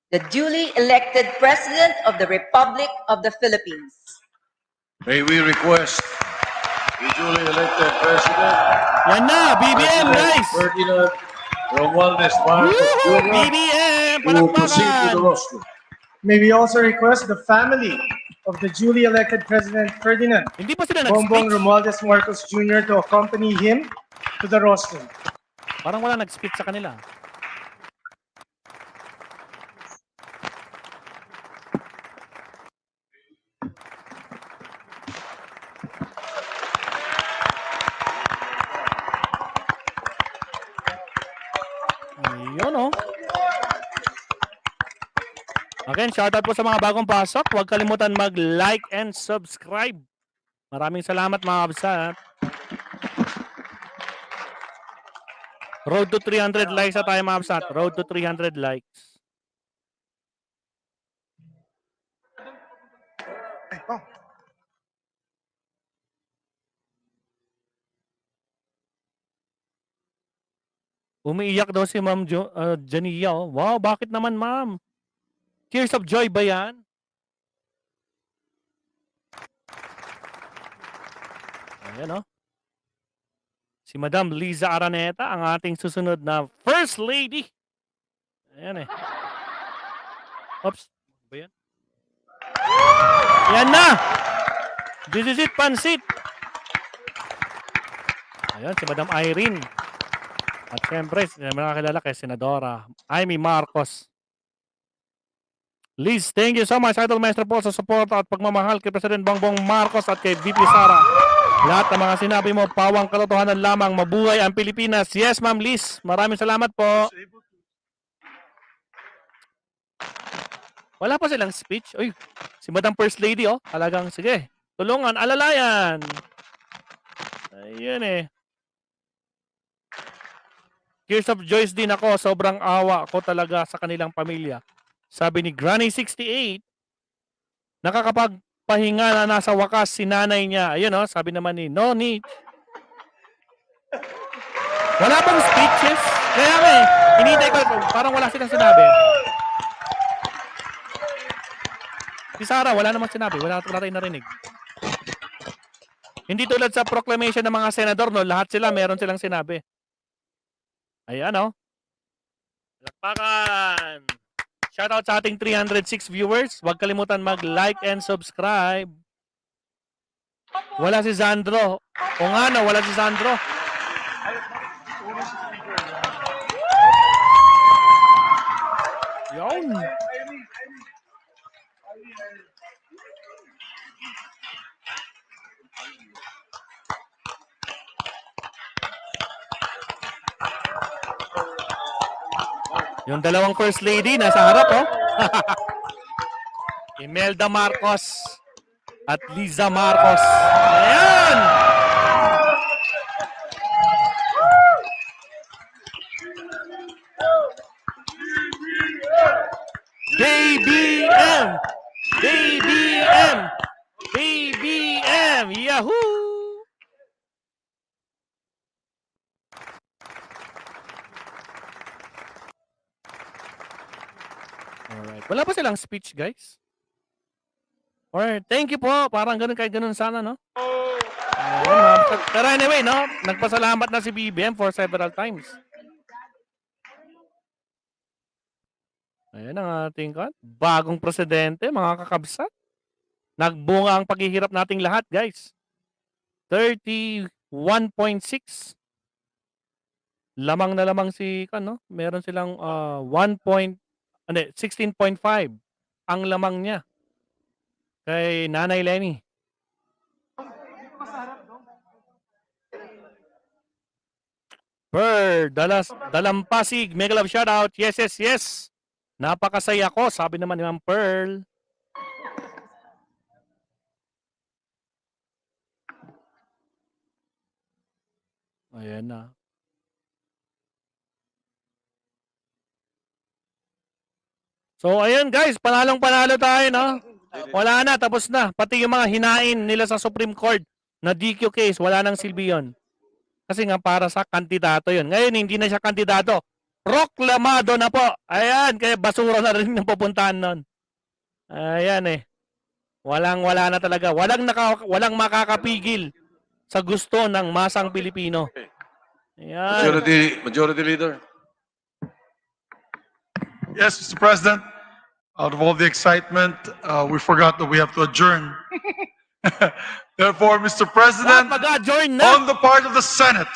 the duly elected President of the Republic of the Philippines. May we request the duly elected President, Yan na, BBM, guys. Ferdinand Romualdez Marcos Woohoo! Jr. BBM, to proceed to the palakpakan. rostrum. May we also request the family of the duly elected President Ferdinand Hindi pa sila Bongbong nag-speech. Romualdez Marcos Jr. to accompany him to the rostrum. Parang wala nag-speech sa kanila. Ayun, oh. Again, shoutout po sa mga bagong pasok. Huwag kalimutan mag-like and subscribe. Maraming salamat mga kabsat. Road to 300 likes na tayo mga kabsat. Road to 300 likes. Umiiyak daw si Ma'am Jania. Oh. Wow, bakit naman ma'am? Tears of joy ba yan? Ayan, oh. Si Madam Liza Araneta, ang ating susunod na First Lady. Ayan eh. Oops. Ba yan? Ayan na! This is it, pansit. Ayan, si Madam Irene. At syempre, nakakilala kay Senadora Amy Marcos. Liz, thank you so much, Idol Maestro Paul, sa suporta at pagmamahal kay President Bongbong Marcos at kay VP Sara. Lahat ng mga sinabi mo, pawang katotohanan lamang. Mabuhay ang Pilipinas. Yes, Ma'am Liz. Maraming salamat po. Wala pa silang speech. Uy, si Madam First Lady, oh. Talagang, sige. Tulungan, alalayan. Ayun eh. Tears of Joyce din ako. Sobrang awa ko talaga sa kanilang pamilya. Sabi ni Granny 68, nakakapagpahinga na nasa wakas si nanay niya. Ayun, oh. Sabi naman ni Noni. Wala pang speeches. Kaya nga eh. Hinihintay ko. Parang wala silang sinabi. Si Sara, wala namang sinabi. Wala tayong narinig. Hindi tulad sa proclamation ng mga senador, no? Lahat sila, meron silang sinabi. Ayan, oh. Lakpakan! Shoutout sa ating 306 viewers. Huwag kalimutan mag-like and subscribe. Wala si Sandro. O nga, no? Wala si Sandro. Yun. Yung dalawang first lady nasa harap, oh. Imelda Marcos at Liza Marcos. Ayan! BBM! BBM! BBM! Yahoo! Alright. Wala pa silang speech, guys? Alright. Thank you po. Parang ganun kahit ganun sana, no? Ayun, no? Pero anyway, no? Nagpasalamat na si BBM for several times. Ayan ang ating bagong presidente, mga kakabsat. Nagbunga ang paghihirap nating lahat, guys. 31.6. Lamang na lamang si, no? Meron silang 16.5 ang lamang niya kay Nanay Lenny. Dalampasig, mega love shoutout. Yes, yes, yes. Napakasaya ko, sabi naman ni Ma'am Pearl. Ayan na. So, ayan guys, panalong-panalo tayo, no? Wala na, tapos na. Pati yung mga hinain nila sa Supreme Court na DQ case, wala nang silbi yun. Kasi nga para sa kandidato yun. Ngayon, hindi na siya kandidato. Proclamado na po. Ayan, kaya basura na rin yung pupuntahan nun. Ayan eh. Walang-wala na talaga. Walang makakapigil sa gusto ng masang Pilipino. Ayan. Majority Leader. Yes, Mr. President. Out of all the excitement, we forgot that we have to adjourn. Therefore, Mr. President, Mag-adjourn na. on the part of the Senate,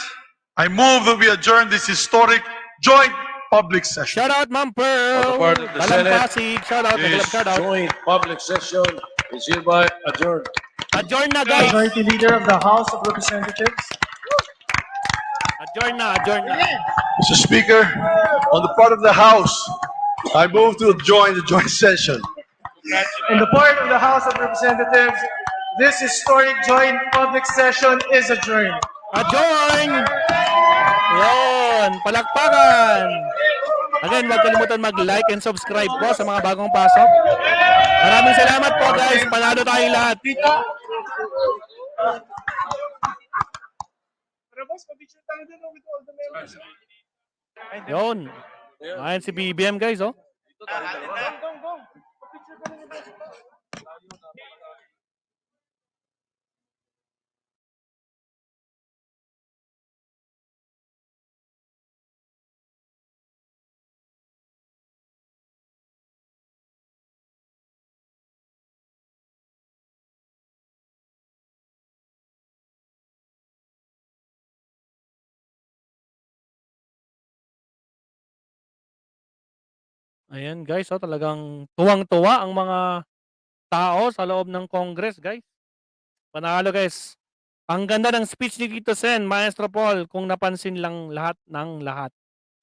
I move that we adjourn this historic joint public session. Shout out, Ma'am Pearl. On the part of the Senate, Pasig. Shout out. This Shout out. joint public session is hereby adjourned. Adjourn na, guys. Majority Leader of the House of Representatives. Adjourn na. Adjourn na. Mr. Speaker, on the part of the House, I move to join the joint session. On the part of the House of Representatives, this historic joint public session is adjourned. Adjourn! Yun, palakpakan! Again, huwag kalimutan mag-like and subscribe po sa mga bagong pasok. Maraming salamat po guys, panalo tayong lahat. Yun. Ayan si BBM guys, oh. Ayan guys, oh, talagang tuwang-tuwa ang mga tao sa loob ng Congress, guys. Panalo guys. Ang ganda ng speech ni Tito Sen, Maestro Paul, kung napansin lang lahat ng lahat.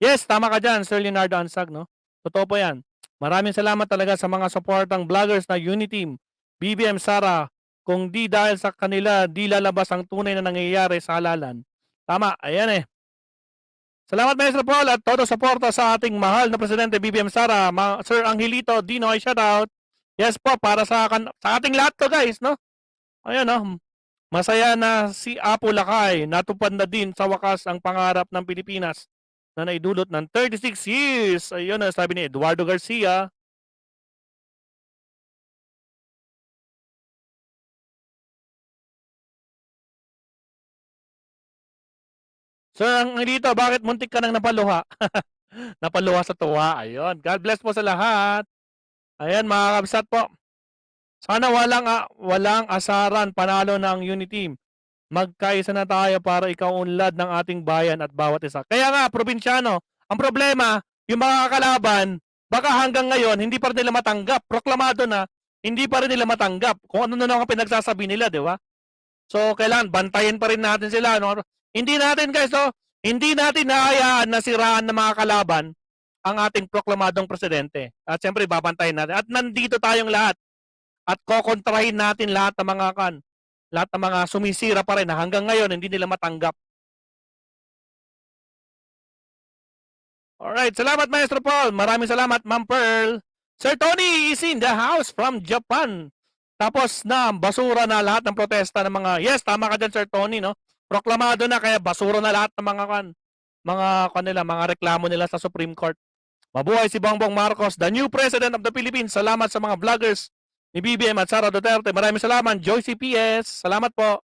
Yes, tama ka dyan, Sir Leonardo Ansag, no? Totoo po yan. Maraming salamat talaga sa mga supportang vloggers na Uniteam, Bbm-Sara. Kung di dahil sa kanila, di lalabas ang tunay na nangyayari sa halalan. Tama, ayan eh. Salamat Maestro Paul at todo suporta sa ating mahal na Presidente Bbm-Sara. Sir Angelito Dino, ay shout out. Yes po, para sa ating lahat to guys, no? Ayan, no? Masaya na si Apo Lakay, natupad na din sa wakas ang pangarap ng Pilipinas na naidulot ng 36 years. Ayun na sabi ni Eduardo Garcia. Sir, ang dito, bakit muntik ka nang napaluha? Napaluha sa tuwa. Ayun. God bless po sa lahat. Ayan, mga kabsat po. Sana walang asaran, panalo ng Uniteam. Magkaisa na tayo para ikaunlad ng ating bayan at bawat isa. Kaya nga, probinsyano, ang problema, yung mga kalaban, baka hanggang ngayon, hindi pa rin nila matanggap. Proklamado na, hindi pa rin nila matanggap. Kung ano na ang pinagsasabi nila, di ba? So, kailangan, bantayan pa rin natin sila. No? Hindi natin, guys, so, hindi natin nahayaan na siraan ng mga kalaban ang ating proklamadong presidente. At siyempre, babantayan natin. At nandito tayong lahat. At kokontrahin natin lahat ng mga sumisira pa rin na hanggang ngayon hindi nila matanggap. Alright, salamat Maestro Paul. Maraming salamat Ma'am Pearl. Sir Tony is in the house from Japan. Tapos na, basura na lahat ng protesta ng mga, yes, tama ka dyan Sir Tony, no? Proklamado na, kaya basura na lahat ng mga reklamo nila sa Supreme Court. Mabuhay si Bongbong Marcos, the new President of the Philippines. Salamat sa mga vloggers ni BBM at Sara Duterte. Maraming salamat. Joyce PS. Salamat po.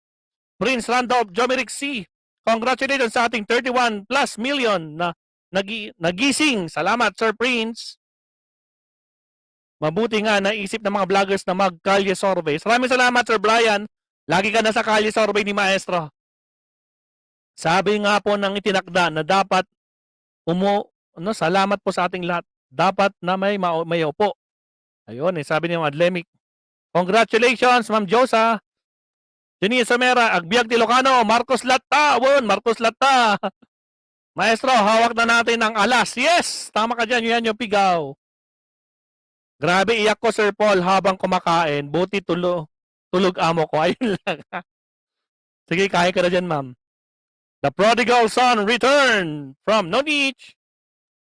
Prince Randolph Jomeric C. Congratulations sa ating 31 plus million na nagising. Salamat, Sir Prince. Mabuti nga naisip ng mga vloggers na mag-kalye survey. Maraming salamat, Sir Brian. Lagi ka na sa kalye survey ni Maestro. Sabi nga po ng itinakda na dapat salamat po sa ating lahat. Dapat na may upo. Ayun, sabi niyo Adlemic. Congratulations, Ma'am Josa. Denise Samera, Agbiag Tilocano, Marcos Latta. Marcos Latta. Maestro, hawak na natin ang alas. Yes, tama ka dyan. Yan yung pigaw. Grabe iyak ko Sir Paul habang kumakain. Buti tulog amo ko. Ayun lang. Sige, kain ka na dyan, ma'am. The prodigal son returned from Nonich.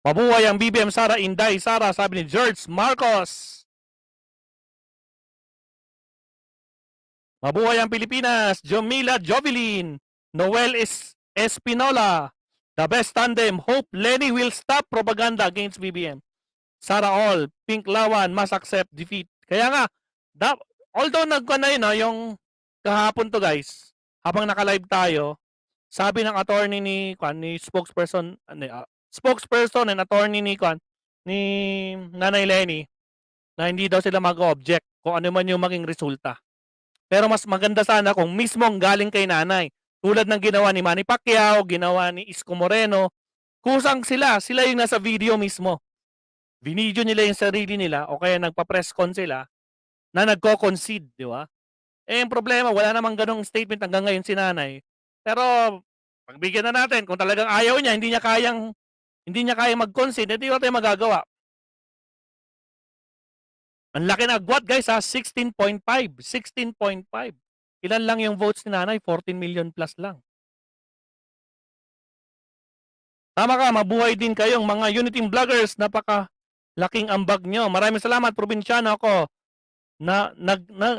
Mabuhay ang Bbm-Sara, Inday Sara, sabi ni George Marcos. Mabuhay ang Pilipinas, Jomila Jovelin, Noel Espinola. The best tandem, hope Lenny will stop propaganda against BBM. Sara all, Pink Lawan must accept defeat. Kaya nga, although nagkana yun, yung kahapon to guys, habang naka-live tayo, sabi ng attorney ni spokesperson and attorney ni Nanay Lenny na hindi daw sila mag-object kung ano man yung maging resulta. Pero mas maganda sana kung mismong galing kay nanay. Tulad ng ginawa ni Manny Pacquiao, ginawa ni Isko Moreno. Kusang sila yung nasa video mismo. Binidyo nila yung sarili nila o kaya nagpa-press con sila na nagko-concede, di ba? Eh, yung problema, wala namang ganong statement hanggang ngayon si nanay. Pero, pagbigyan na natin, kung talagang ayaw niya, hindi niya kayang mag-concede, hindi natin magagawa. Ang laki na agwat guys ha, 16.5. Ilan lang yung votes ni nanay? 14 million plus lang. Tama ka, mabuhay din kayong mga Unity vloggers, napaka-laking ambag nyo. Maraming salamat, probinsyano ako na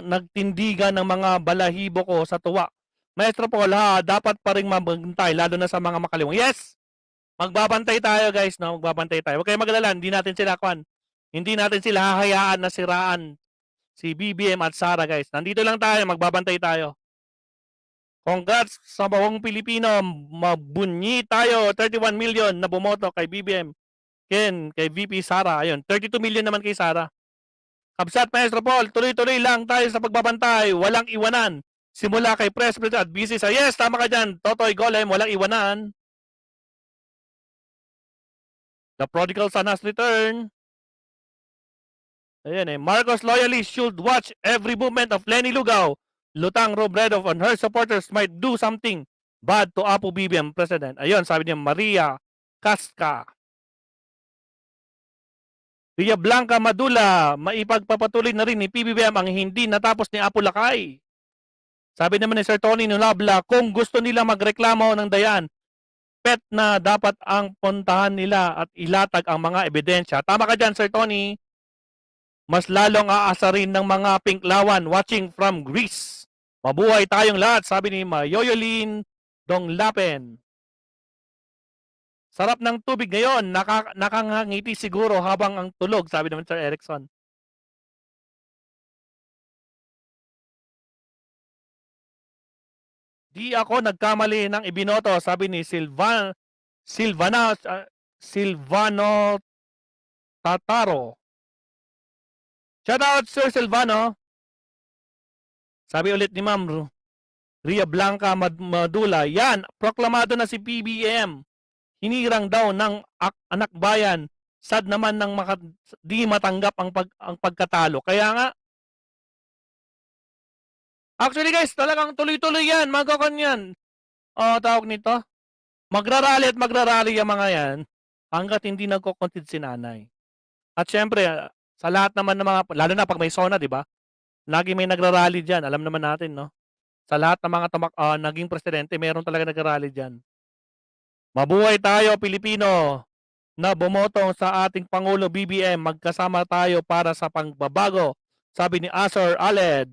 nagtindigan ng mga balahibo ko sa tuwa. Maestro Paul, dapat pa rin magbantay, lalo na sa mga makaliwang. Yes! Magbabantay tayo guys, no? Magbabantay tayo. Huwag kayong mag-alala, hindi natin sila hahayaan na siraan si BBM at Sara guys. Nandito lang tayo, magbabantay tayo. Congrats sa bawang Pilipino, mabunyi tayo, 31 million na bumoto kay BBM. Kay VP Sara, ayun, 32 million naman kay Sara. Kabsat Maestro Paul, tuloy-tuloy lang tayo sa pagbabantay, walang iwanan. Simula kay President at busy sa yes, tama ka dyan, Totoy Golem, walang iwanan. The prodigal son has returned. Ayan Marcos loyalists should watch every movement of Lenny Lugao. Lutang Robredo and her supporters might do something bad to Apo BBM President. Ayun, sabi niya Maria Casca. Villa Blanca Madula, maipagpapatuloy na rin ni PBBM ang hindi natapos ni Apo Lakay. Sabi naman ni Sir Tony Nulabla, kung gusto nila magreklamo ng dayaan, pet na dapat ang puntahan nila at ilatag ang mga ebidensya. Tama ka dyan, Sir Tony. Mas lalong aasarin ng mga pinklawan watching from Greece. Mabuhay tayong lahat, sabi ni Mayoyolin Donglapen. Sarap ng tubig ngayon, nakangangiti siguro habang ang tulog, sabi naman Sir Erickson. Di ako nagkamali ng ibinoto, sabi ni Silvano Tataro. Shout out Sir Silvano. Sabi ulit ni Ma'am Ria Blanca Madula, yan, proklamado na si PBM. Hinirang daw ng anak bayan. Sad naman ng di matanggap ang pagkatalo. Kaya nga, actually guys, talagang tuloy-tuloy yan, magaganyan. Tawag nito, magrarally ang mga yan hanggat hindi nagko-concede si nanay. At syempre, sa lahat naman ng mga, lalo na pag may SONA, di ba? Lagi may nagrarally dyan, alam naman natin, no? Sa lahat ng mga naging presidente, meron talaga nagrarally dyan. Mabuhay tayo, Pilipino, na bumoto sa ating Pangulo BBM. Magkasama tayo para sa pagbabago, sabi ni Asor Aled.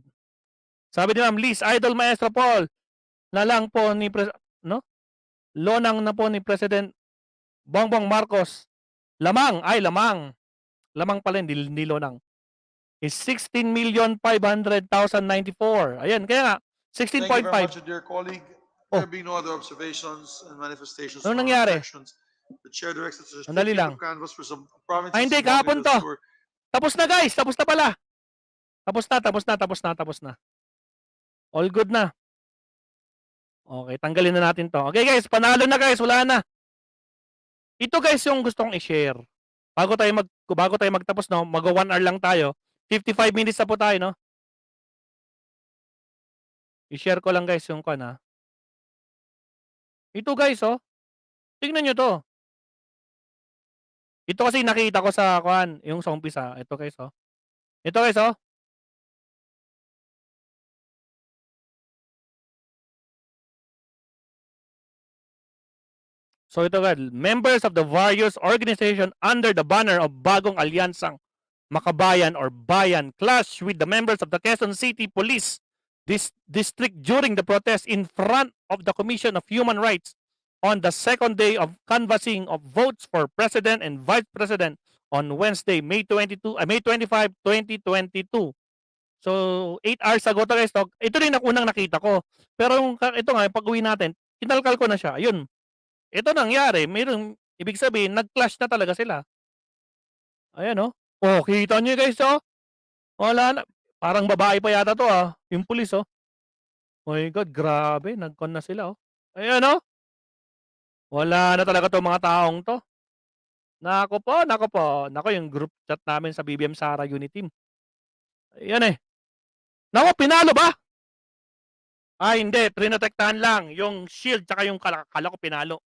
Sabi ni Ma'am Liz, Idol Maestro Paul, na lang po ni Lonang na po ni President Bongbong Marcos. Lamang pala, hindi Lonang. Is 16,500,094. Ayan, kaya nga, 16.5. Thank you very much, dear colleague. There being no other observations and manifestations Ano from nangyari? objections, the chair directs the Sandali lang. certificate of canvass for some provinces. Hindi, involving kahapon the to. sewer. Tapos na guys, tapos na pala. Tapos na. All good na. Okay, tanggalin na natin to. Okay guys, panalo na guys, wala na. Ito guys yung gusto kong i-share. Bago tayo magtapos, no, mag 1 hour lang tayo. 55 minutes na po tayo, no? I-share ko lang guys yung ha. Ito guys, tingnan nyo to. Ito kasi nakita ko sa yung sa umpisa. Ito guys, Ito guys, oh. So ito guys, members of the various organization under the banner of Bagong Alyansang Makabayan or Bayan clash with the members of the Quezon City Police District during the protest in front of the Commission of Human Rights on the second day of canvassing of votes for President and Vice President on Wednesday, May 25, 2022. So, 8 hours ago to guys. Ito rin ang unang nakita ko. Pero ito nga, pag-uwi natin, kinalkal ko na siya. Ayun, ito nangyari. Ibig sabihin, nag-clash na talaga sila. Ayan, oh. Oh, kita nyo guys, oh. Wala na. Parang babae pa yata to, ah. Yung pulis, oh. Oh my God, grabe. Nag-con na sila, oh. Ayan, oh. Wala na talaga to mga taong to. Nako po, nako po. Nako, yung group chat namin sa Bbm-Sara unit team. Ayan eh. Nako, pinalo ba? Hindi. Prinotektahan lang. Yung shield tsaka yung kala ko pinalo.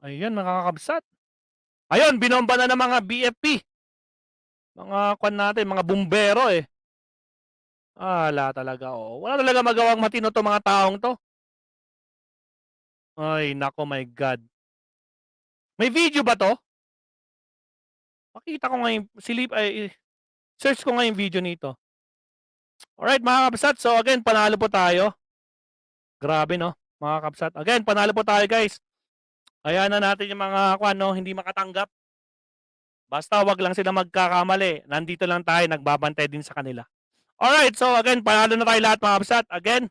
Ayan, nakakabsat. Ayun, binomba na ng mga BFP. Mga kwan natin, mga bumbero eh. Wala talaga, oh. Wala talaga magawang matino to mga taong to. Ay, nako, my God. May video ba to? Makita ko nga yung search ko nga yung video nito. Alright, mga kabsat. So again, panalo po tayo. Grabe, no? Mga kabsat. Again, panalo po tayo, guys. Ayan na natin yung mga hindi makatanggap. Basta wag lang sila magkakamali. Nandito lang tayo, nagbabantay din sa kanila. Alright, so again, panalo na tayo lahat, mga kabsat. Again,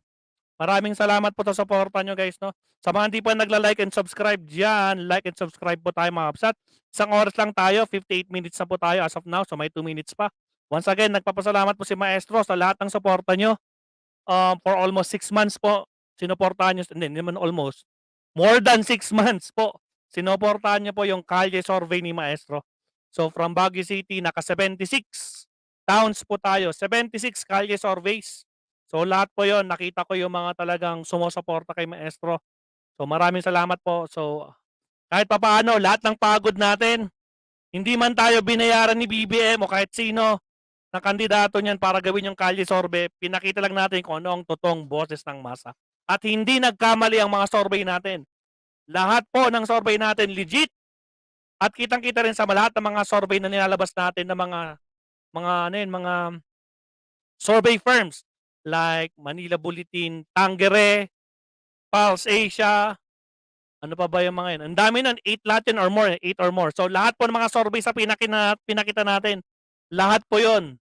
maraming salamat po sa suporta nyo, guys, no? Sa mga hindi pa nagla-like and subscribe dyan, like and subscribe po tayo, mga kabsat. Isang oras lang tayo, 58 minutes na po tayo as of now, so may 2 minutes pa. Once again, nagpapasalamat po si Maestro sa lahat ng suporta nyo. For almost 6 months po, sinuportahan nyo, hindi naman almost, more than 6 months po, sinuportahan nyo po yung kalye survey ni Maestro. So from Baguio City, naka 76 towns po tayo, 76 kalye surveys. So lahat po yon, nakita ko yung mga talagang sumusuporta kay Maestro. So maraming salamat po. So kahit papaano, lahat ng pagod natin, hindi man tayo binayaran ni BBM o kahit sino na kandidato niyan para gawin yung kalye survey, pinakita lang natin kung ano ang totoong boses ng masa. At hindi nagkamali ang mga survey natin. Lahat po ng survey natin legit. At kitang-kita rin sa lahat ng mga survey na nilalabas natin ng mga survey firms like Manila Bulletin, Tangere, Pulse Asia, ano pa ba yung mga yun? Ang dami nun, 8 lahat yun or more, 8 or more. So lahat po ng mga survey sa pinakita natin, lahat po yun.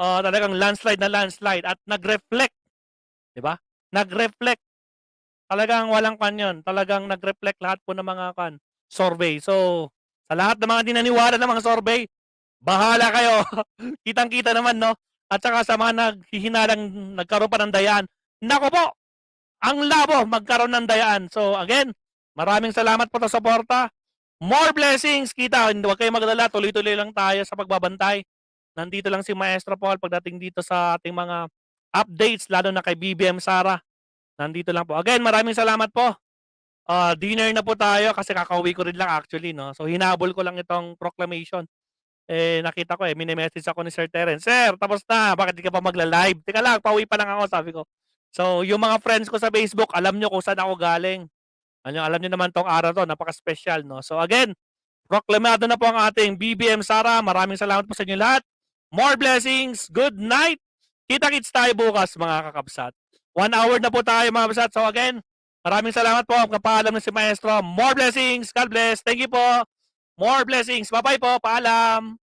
Talagang landslide na landslide at nag-reflect. Diba? Nag-reflect. Talagang walang kanyon. Talagang nag-reflect lahat po ng mga survey. So, sa lahat ng mga hindi naniwala ng mga survey, bahala kayo. Kitang-kita naman, no? At saka sa mga naghihinalang nagkaroon pa ng dayaan, nako po, ang labo magkaroon ng dayaan. So, again, maraming salamat po sa suporta. More blessings, kita. Huwag kayo magdala. Tuloy-tuloy lang tayo sa pagbabantay. Nandito lang si Maestro Paul pagdating dito sa ating mga updates, lalo na kay Bbm-Sara. Nandito lang po. Again, maraming salamat po. Dinner na po tayo kasi kakauwi ko rin lang actually, no? So, hinabol ko lang itong proclamation. Nakita ko mini-message ako ni Sir Terence. Sir, tapos na. Bakit di ka pa magla-live? Teka lang, pauwi pa lang ako, sabi ko. So, yung mga friends ko sa Facebook, alam nyo kung saan ako galing. Alam nyo naman tong araw to, napaka-special, no? So, again, proklamado na po ang ating Bbm-Sara. Maraming salamat po sa inyo lahat. More blessings. Good night. Kita-kits tayo bukas, mga kakabsat. 1 hour na po tayo, mga kabsat. So, again, maraming salamat po. Kapaalam na si Maestro. More blessings. God bless. Thank you po. More blessings. Bye-bye po. Paalam.